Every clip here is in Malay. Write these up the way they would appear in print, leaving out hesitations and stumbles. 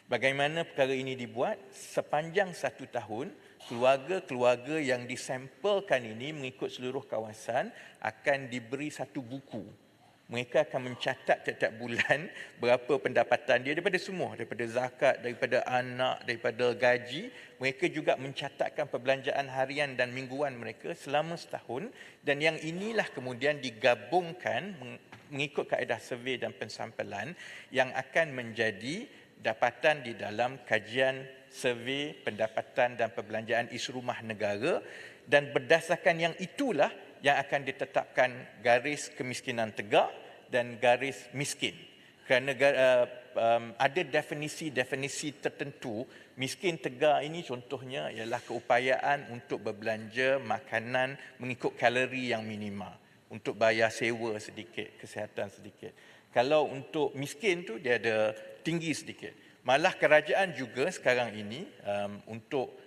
Bagaimana perkara ini dibuat? Sepanjang 1 tahun, keluarga-keluarga yang disampelkan ini mengikut seluruh kawasan akan diberi satu buku. Mereka akan mencatat tiap-tiap bulan berapa pendapatan dia daripada semua, daripada zakat, daripada anak, daripada gaji. Mereka juga mencatatkan perbelanjaan harian dan mingguan mereka selama setahun, dan yang inilah kemudian digabungkan mengikut kaedah survey dan pensampelan yang akan menjadi dapatan di dalam kajian survey pendapatan dan perbelanjaan isu rumah negara, dan berdasarkan yang itulah yang akan ditetapkan garis kemiskinan tegak dan garis miskin. Kerana ada definisi-definisi tertentu. Miskin tegak ini contohnya ialah keupayaan untuk berbelanja makanan mengikut kalori yang minima, untuk bayar sewa sedikit, kesihatan sedikit. Kalau untuk miskin tu dia ada tinggi sedikit. Malah kerajaan juga sekarang ini untuk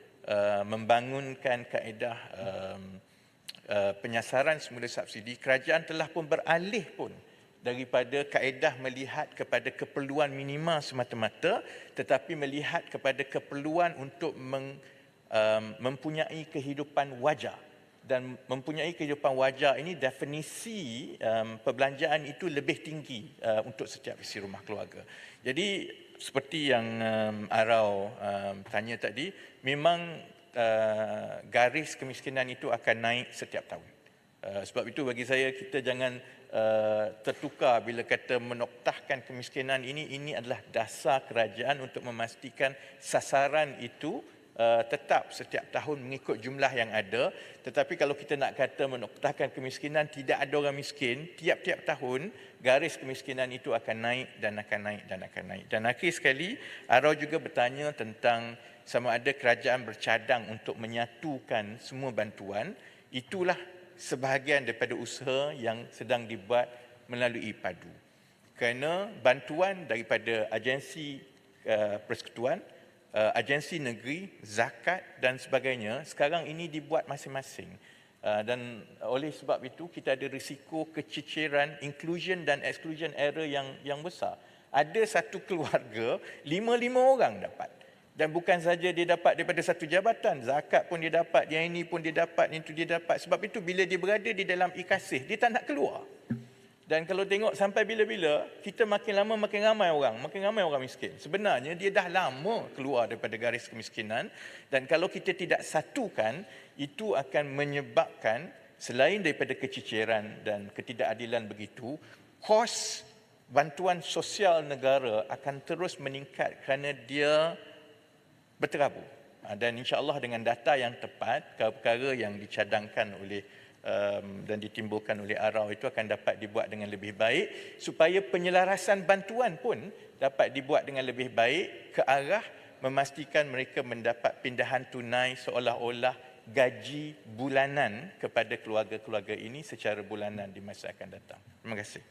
membangunkan kaedah penyasaran semula subsidi, kerajaan telah pun beralih pun daripada kaedah melihat kepada keperluan minima semata-mata, tetapi melihat kepada keperluan untuk mempunyai kehidupan wajar. Dan mempunyai kehidupan wajar ini definisi perbelanjaan itu lebih tinggi untuk setiap isi rumah keluarga. Jadi seperti yang Arau tanya tadi, memang garis kemiskinan itu akan naik setiap tahun. Sebab itu bagi saya kita jangan tertukar bila kata menoktahkan kemiskinan ini adalah dasar kerajaan untuk memastikan sasaran itu tetap setiap tahun mengikut jumlah yang ada. Tetapi kalau kita nak kata menoktahkan kemiskinan, tidak ada orang miskin, tiap-tiap tahun garis kemiskinan itu akan naik dan akan naik dan akan naik. Dan akhir sekali, Arau juga bertanya tentang sama ada kerajaan bercadang untuk menyatukan semua bantuan. Itulah sebahagian daripada usaha yang sedang dibuat melalui PADU. Kerana bantuan daripada agensi persekutuan, agensi negeri, zakat dan sebagainya sekarang ini dibuat masing-masing. Dan oleh sebab itu kita ada risiko keciciran, inclusion dan exclusion error yang besar. Ada satu keluarga, 5 orang dapat. Dan bukan saja dia dapat daripada satu jabatan, zakat pun dia dapat, yang ini pun dia dapat, yang itu dia dapat. Sebab itu bila dia berada di dalam ikasih, dia tak nak keluar. Dan kalau tengok sampai bila-bila, kita makin lama makin ramai orang miskin. Sebenarnya dia dah lama keluar daripada garis kemiskinan, dan kalau kita tidak satukan, itu akan menyebabkan selain daripada keciciran dan ketidakadilan begitu, kos bantuan sosial negara akan terus meningkat kerana dia berterabur. Dan insya-Allah dengan data yang tepat, perkara yang dicadangkan oleh dan ditimbulkan oleh Arau itu akan dapat dibuat dengan lebih baik, supaya penyelarasan bantuan pun dapat dibuat dengan lebih baik ke arah memastikan mereka mendapat pindahan tunai seolah-olah gaji bulanan kepada keluarga-keluarga ini secara bulanan di masa akan datang. Terima kasih.